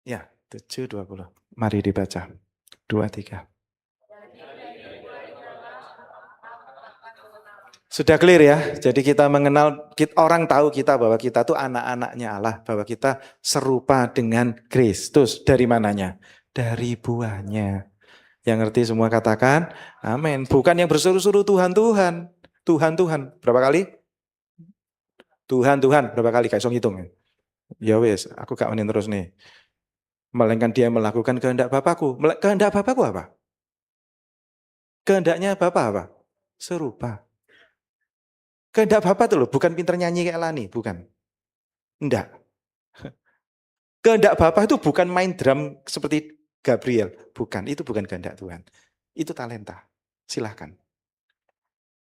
Ya, 7:20. Mari dibaca. 2, 3. Sudah clear ya? Jadi kita mengenal, orang tahu kita bahwa kita tuh anak-anaknya Allah. Bahwa kita serupa dengan Kristus. Dari mananya? Dari buahnya. Yang ngerti semua katakan, amin. Bukan yang bersuruh-suruh Tuhan, Tuhan. Tuhan, Tuhan. Berapa kali? Tuhan, Tuhan. Berapa kali? Kayak ngitung. Ya wes, aku gak menin terus nih. Melainkan dia melakukan kehendak Bapakku. Kehendak Bapakku apa? Kehendaknya Bapak apa? Serupa. Kehendak Bapak tuh loh, bukan pinter nyanyi kayak Lani, bukan. Enggak. Kehendak Bapak itu bukan main drum seperti Gabriel. Bukan, itu bukan kehendak Tuhan. Itu talenta. Silahkan.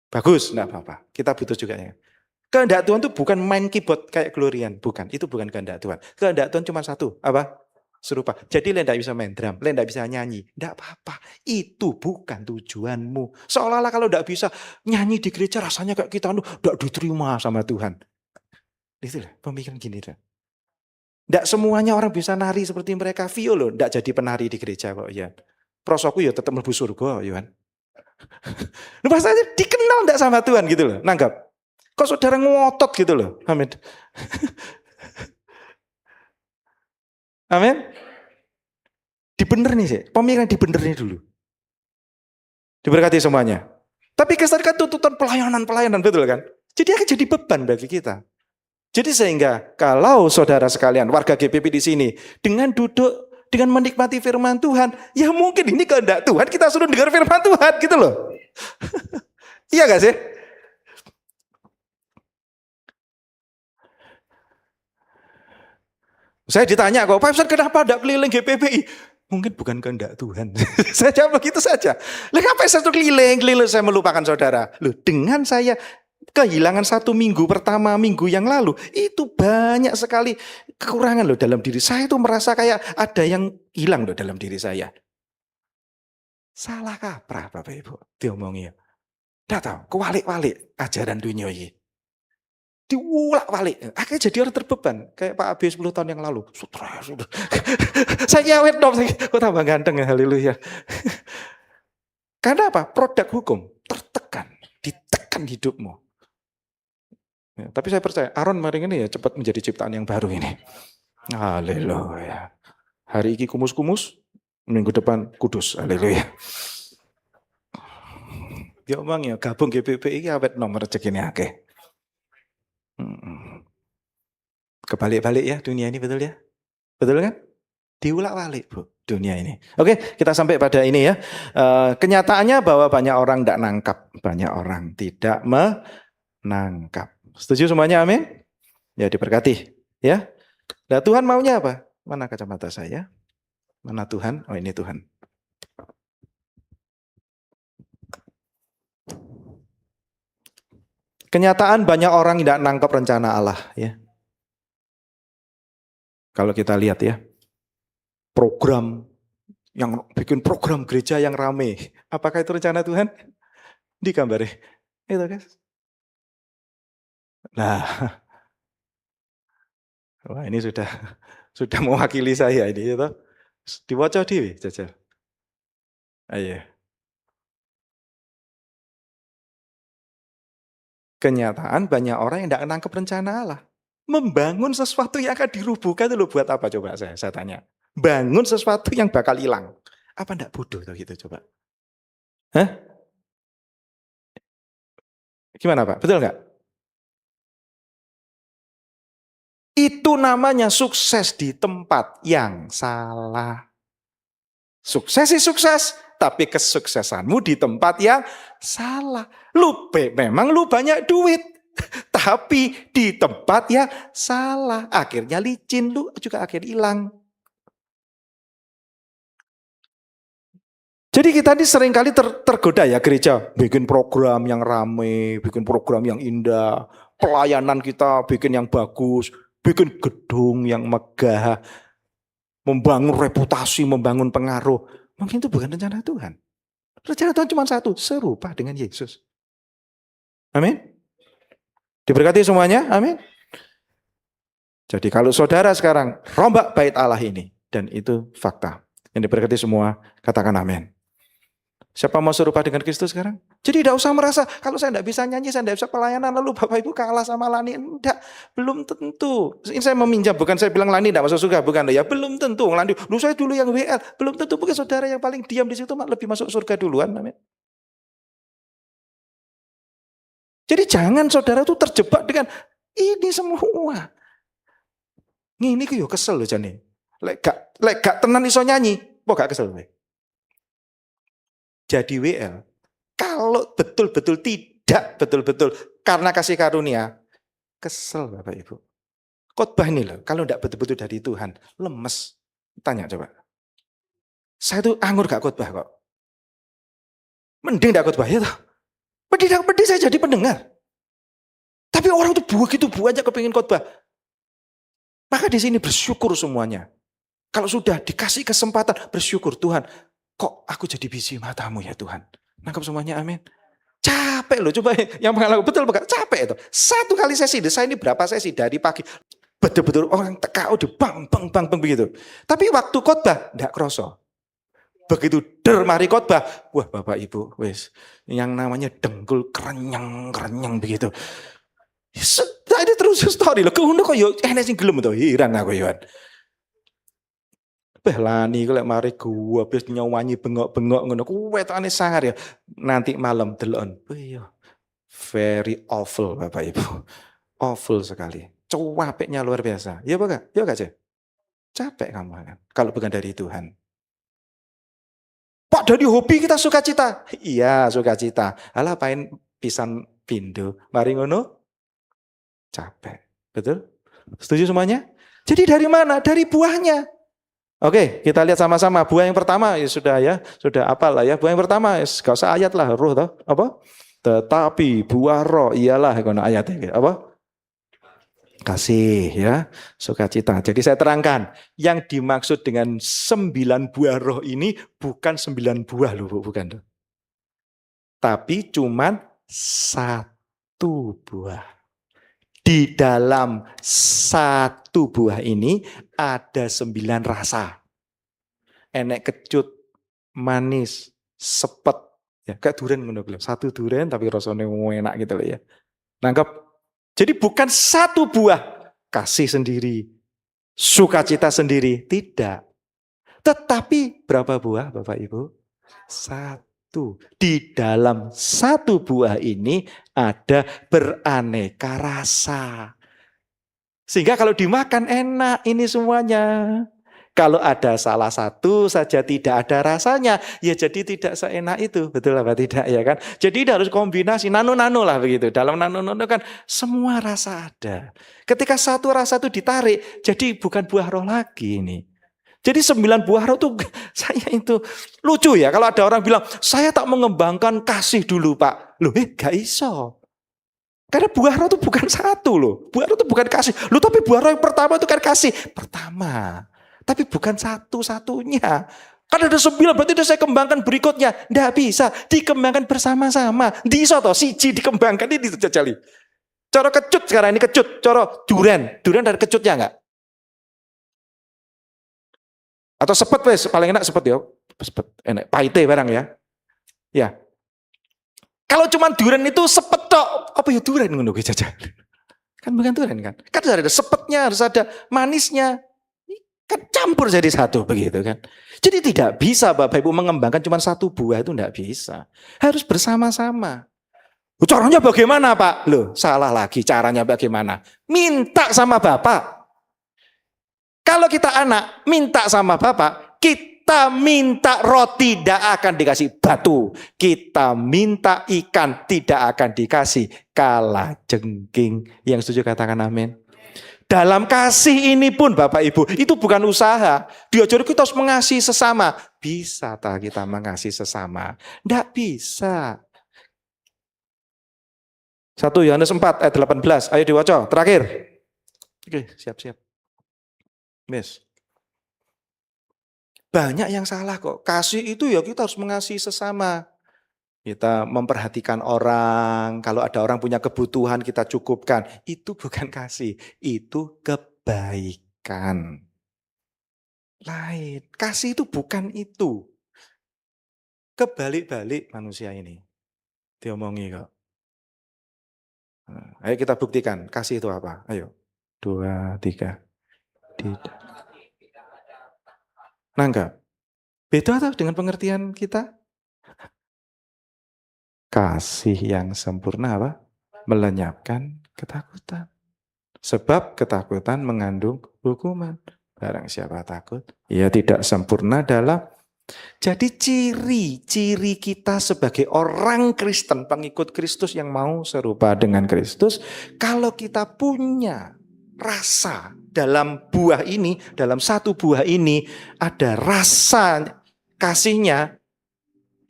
Bagus, enggak apa-apa. Kita butuh juga ya. Kehendak Tuhan itu bukan main keyboard kayak Glorian. Bukan, itu bukan kehendak Tuhan. Kehendak Tuhan cuma satu, apa? Serupa. Jadi le enggak bisa main drum, le enggak bisa nyanyi. Enggak apa-apa. Itu bukan tujuanmu. Seolah-olah kalau enggak bisa nyanyi di gereja rasanya kayak kita enggak diterima sama Tuhan. Itu lah pemikiran gini lah. Enggak semuanya orang bisa nari seperti mereka. Vio loh, enggak jadi penari di gereja kok ya. Prosoku ya tetap mlebu surga, Yohan. Lu pasanya dikenal enggak sama Tuhan gitu loh. Nanggap. Kok saudara ngotot gitu loh. Amin. Amin. Dibener nih sih. Pemikiran dibener nih dulu. Diberkati semuanya. Tapi kesankan tuntutan pelayanan, betul kan? Jadi akan jadi beban bagi kita. Jadi sehingga kalau saudara sekalian, warga GPP di sini, dengan duduk, dengan menikmati firman Tuhan, ya mungkin ini kehendak Tuhan, kita suruh dengar firman Tuhan gitu loh. Iya gak sih? Saya ditanya kok, Pak Ustaz kenapa tidak keliling GPPI? Mungkin bukan kehendak Tuhan. Saya jawab begitu saja. Lah apa saya keliling saya melupakan saudara. Loh, dengan saya kehilangan 1 minggu pertama, minggu yang lalu, itu banyak sekali kekurangan loh dalam diri saya. Itu merasa kayak ada yang hilang loh dalam diri saya. Salah kaprah Bapak Ibu diomongnya. Tidak tahu, kewalik-walik ajaran dunia ini. Diulak-walik. Akhirnya jadi orang terbeban. Kayak Pak AB 10 tahun yang lalu. Stres. Saya awet dong. Kok tambah ganteng ya, haleluya. Karena apa? Produk hukum tertekan. Ditekan hidupmu. Ya, tapi saya percaya Aaron maring ini ya cepat menjadi ciptaan yang baru ini. Haleluya. Hari ini kumus-kumus, minggu depan kudus. Haleluya. Dia omong ya gabung GPP ini awet nomor rezeki ini akeh. Kebalik-balik ya dunia ini, betul ya? Betul kan? Diulak-balik Bu dunia ini. Oke, kita sampai pada ini ya. Kenyataannya bahwa banyak orang tidak nangkap, banyak orang tidak menangkap. Setuju semuanya? Amin. Ya diberkati ya. Nah Tuhan maunya apa? Mana kacamata saya? Mana Tuhan? Oh ini Tuhan. Kenyataan banyak orang tidak nangkap rencana Allah ya. Kalau kita lihat ya, program yang bikin program gereja yang rame, apakah itu rencana Tuhan? Digambar itu guys. Nah, wah ini sudah mewakili saya ini itu. Diwaca dewe jajal. Ayo. Kenyataan banyak orang yang tidak nangkep rencana Allah. Membangun sesuatu yang akan dirubuhkan itu buat apa coba saya tanya. Bangun sesuatu yang bakal hilang. Apa enggak bodoh tuh gitu coba? Hah? Gimana Pak? Betul enggak? Itu namanya sukses di tempat yang salah. Sukses sih sukses, tapi kesuksesanmu di tempat yang salah. Memang lu banyak duit, tapi di tempat yang salah. Akhirnya licin, lu juga akhirnya hilang. Jadi kita ini seringkali tergoda ya gereja. Bikin program yang rame, bikin program yang indah. Pelayanan kita bikin yang bagus. Bikin gedung yang megah. Membangun reputasi, membangun pengaruh. Mungkin itu bukan rencana Tuhan. Rencana Tuhan cuma satu, serupa dengan Yesus. Amin. Diberkati semuanya, amin. Jadi kalau saudara sekarang rombak bait Allah ini, Dan itu fakta. Yang diberkati semua, katakan amin. Siapa mau serupa dengan Kristus sekarang? Jadi tidak usah merasa, kalau saya tidak bisa nyanyi, saya tidak bisa pelayanan, lalu Bapak Ibu kalah sama Lani. Tidak, belum tentu. Ini saya meminjam, bukan saya bilang Lani tidak masuk surga, bukan. Ya belum tentu. Lani, lu saya dulu yang WL. Belum tentu, mungkin saudara yang paling diam di situ lebih masuk surga duluan. Amin. Jadi jangan saudara itu terjebak dengan ini semua. Ini yo kesel loh jane. Lek gak tenan iso nyanyi, kok gak kesel kowe? Jadi WL, kalau betul-betul tidak betul-betul karena kasih karunia, kesel Bapak Ibu. Khotbah ini loh, kalau tidak betul-betul dari Tuhan, lemes. Tanya coba. Saya tuh anggur gak khotbah kok. Mending gak khotbah ya toh. Pedih saya jadi pendengar. Tapi orang tuh begitu banyak kepingin khotbah. Maka di sini bersyukur semuanya. Kalau sudah dikasih kesempatan, bersyukur Tuhan. Kok aku jadi biji matamu ya Tuhan. Nangkap semuanya, amin. Capek loh, coba yang pengalaman betul bukan? Capek itu. Satu kali sesi, saya ini berapa sesi dari pagi. Betul-betul orang TKO di bang begitu. Tapi waktu khotbah, enggak kroso. Begitu mari khotbah, wah Bapak Ibu, wes yang namanya dengkul kerenyang begitu. Ini terus story loh, keunduh kok yo enek sing gelem to, heran aku yo. Lani kalau mari gua habis nyawanyi bengok-bengok ngono ku wetane sangar ya. Nanti malam delon. Iya. Very awful Bapak Ibu. Awful sekali. Cuapeknya luar biasa. Iya Pak? Iya enggak, Cek? Capek kamu kan kalau bukan dari Tuhan. Pak, dari hobi kita sukacita. Iya, sukacita. Alah pain pisan pindo. Mari ngono. Capek. Betul? Setuju semuanya? Jadi dari mana? Dari buahnya. Oke, kita lihat sama-sama. Buah yang pertama ya sudah apal lah ya. Buah yang pertama, gak usah ayat lah, roh toh, apa? Tetapi buah roh ialah kono ayatnya, apa? Kasih ya, sukacita. Jadi saya terangkan, yang dimaksud dengan 9 buah roh ini bukan 9 buah loh, bukan tuh. Tapi cuman 1 buah. Di dalam 1 buah ini ada 9 rasa. Enek kecut, manis, sepet. Ya, kayak durian ngono belum. 1 durian tapi rasanya enak gitu loh ya. Nangkep? Jadi bukan 1 buah. Kasih sendiri. Sukacita sendiri. Tidak. Tetapi berapa buah Bapak Ibu? 1. Di dalam 1 buah ini ada beraneka rasa. Sehingga kalau dimakan enak ini semuanya. Kalau ada salah satu saja tidak ada rasanya, ya jadi tidak seenak itu. Betul apa tidak ya kan? Jadi harus kombinasi, nano-nano lah begitu. Dalam nano-nano kan semua rasa ada. Ketika satu rasa itu ditarik, jadi bukan buah roh lagi ini. Jadi 9 buah roh itu saya itu lucu ya. Kalau ada orang bilang, saya tak mengembangkan kasih dulu Pak. Loh gak iso. Karena buah roh itu bukan 1 loh. Buah roh itu bukan kasih. Loh tapi buah roh yang pertama itu kan kasih. Pertama. Tapi bukan satu-satunya. Kan ada 9 berarti itu saya kembangkan berikutnya. Nggak bisa. Dikembangkan bersama-sama. Di iso toh siji dikembangkan ini dijajali. Cara kecut sekarang ini kecut. Cara durian. Durian dari kecutnya enggak? Atau sepet wes paling enak sepet ya. Sepet enak pahite barang ya. Ya. Kalau cuma durian itu sepet tok, apa ya durian ngono kuwi jajal. Kan bukan durian kan. Kan harus ada sepetnya, harus ada manisnya. Kan campur jadi satu begitu kan. Jadi tidak bisa Bapak Ibu mengembangkan cuma 1 buah itu tidak bisa. Harus bersama-sama. Caranya bagaimana Pak? Loh salah lagi caranya bagaimana? Minta sama Bapak. Kalau kita anak minta sama Bapak, kita minta roti tidak akan dikasih batu. Kita minta ikan tidak akan dikasih kalajengking. Yang setuju katakan amin. Dalam kasih ini pun Bapak Ibu, itu bukan usaha. Diajar kita harus mengasihi sesama. Bisa tak kita mengasihi sesama? Tidak bisa. 1 Yohanes 4 ayat 18. Ayo diwaca, terakhir. Oke, siap-siap. Miss. Banyak yang salah kok. Kasih itu ya kita harus mengasihi sesama. Kita memperhatikan orang. Kalau ada orang punya kebutuhan kita cukupkan. Itu bukan kasih. Itu kebaikan. lain. Kasih itu bukan itu. Kebalik-balik manusia ini. Diomongi kok. Ayo kita buktikan. Kasih itu apa? Ayo. 2, 3. Tidak. Nanggap. Beda atau dengan pengertian kita? Kasih yang sempurna apa? Melenyapkan ketakutan. Sebab ketakutan mengandung hukuman. Barang siapa takut, ia tidak sempurna dalam. Jadi ciri kita sebagai orang Kristen, pengikut Kristus yang mau serupa dengan Kristus, kalau kita punya rasa dalam buah ini, dalam satu buah ini, ada rasa kasihnya,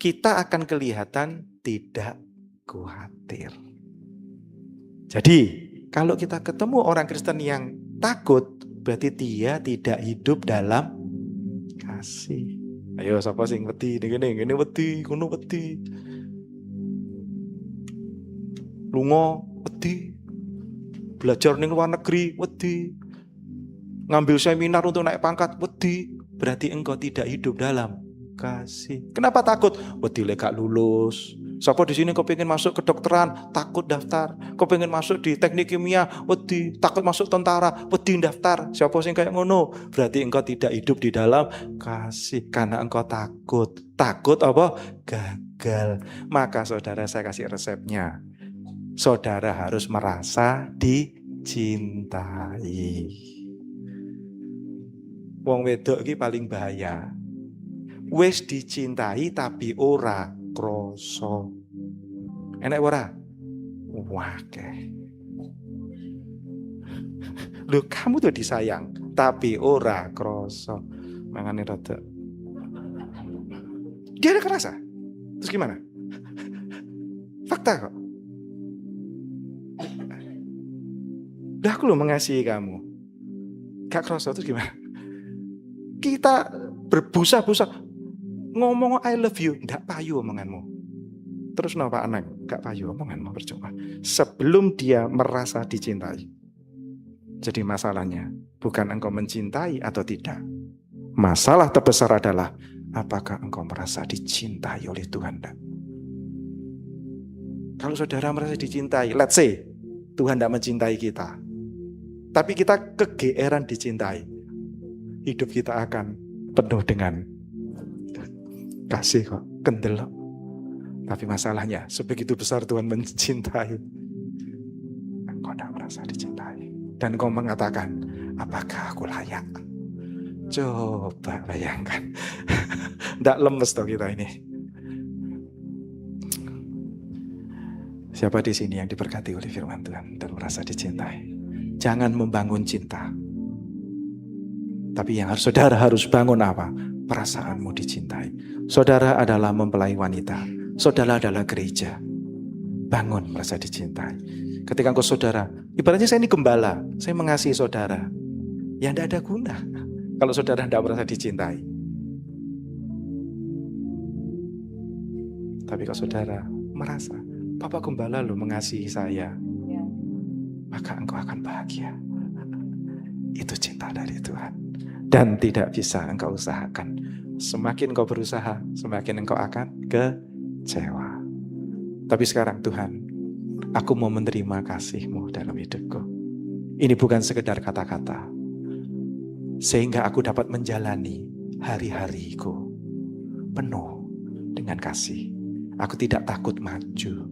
kita akan kelihatan tidak khawatir. Jadi, kalau kita ketemu orang Kristen yang takut, berarti dia tidak hidup dalam kasih. Ayo, sapa sing wedi ngene wedi, kuno wedi. Lunga wedi. Belajar ning luar negeri wedi. Ngambil seminar untuk naik pangkat wedi. Berarti engkau tidak hidup dalam kasih. Kenapa takut? Wedi lek gak lulus. Siapa di sini kau pengen masuk kedokteran, takut daftar. Kau pengen masuk di teknik kimia, wedi, takut masuk tentara, wedi daftar. Siapa sing kayak ngono? Berarti engkau tidak hidup di dalam kasih karena engkau takut. Takut apa? Gagal. Maka saudara, saya kasih resepnya. Saudara harus merasa dicintai. Wong wedok iki paling bahaya. Wis dicintai tapi ora kroso. Enak ora? Wakeh. Loh, kamu tuh disayang tapi ora kroso. Mangane rada. Dia ada kerasa. Terus gimana? Fakta kok. Udah aku lo mengasihi kamu. Gak kroso terus gimana? Kita berbusa-busa ngomong I love you, ndak payu omonganmu. Terus napa anak, gak payu omonganmu, percuma. Sebelum dia merasa dicintai. Jadi masalahnya bukan engkau mencintai atau tidak. Masalah terbesar adalah apakah engkau merasa dicintai oleh Tuhan. Kalau saudara merasa dicintai, let's say Tuhan tidak mencintai kita, tapi kita kegeeran dicintai, hidup kita akan penuh dengan kasih kok, kendelok. Tapi masalahnya, sebegitu besar Tuhan mencintai, engkau tidak merasa dicintai. Dan engkau mengatakan, apakah aku layak? Coba bayangkan. Tidak lemes toh kita ini. Siapa di sini yang diberkati oleh firman Tuhan dan merasa dicintai? Jangan membangun cinta. Tapi yang saudara harus bangun apa? Perasaanmu dicintai. Saudara adalah mempelai wanita. Saudara adalah gereja. Bangun merasa dicintai. Ketika engkau saudara, ibaratnya saya ini gembala, saya mengasihi saudara. Ya tidak ada guna kalau saudara tidak merasa dicintai. Tapi kalau saudara merasa, Bapak Gembala lo mengasihi saya, maka engkau akan bahagia. Itu cinta dari Tuhan. Dan tidak bisa engkau usahakan. Semakin engkau berusaha, semakin engkau akan kecewa. Tapi sekarang Tuhan, aku mau menerima kasih-Mu dalam hidupku. Ini bukan sekedar kata-kata. Sehingga aku dapat menjalani hari-hariku penuh dengan kasih. Aku tidak takut maju.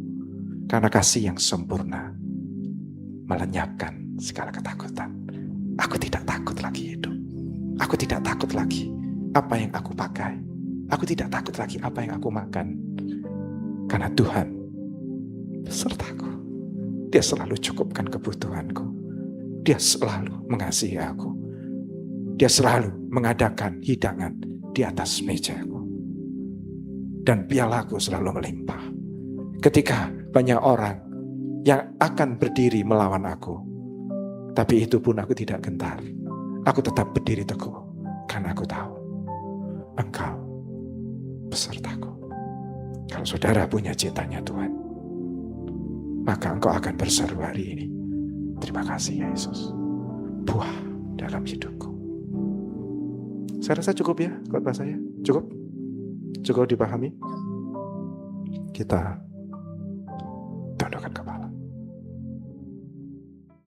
Karena kasih yang sempurna melenyapkan segala ketakutan. Aku tidak takut lagi hidup. Aku tidak takut lagi apa yang aku pakai. Aku tidak takut lagi apa yang aku makan. Karena Tuhan besertaku. Dia selalu cukupkan kebutuhanku. Dia selalu mengasihi aku. Dia selalu mengadakan hidangan di atas mejaku. Dan pialaku selalu melimpah. Ketika banyak orang yang akan berdiri melawan aku, tapi itu pun aku tidak gentar. Aku tetap berdiri teguh karena aku tahu Engkau besertaku. Kalau saudara punya cintanya Tuhan, maka engkau akan berseru hari ini, terima kasih Yesus, buah dalam hidupku. Saya rasa cukup ya khotbah saya. Cukup? Cukup dipahami? Kita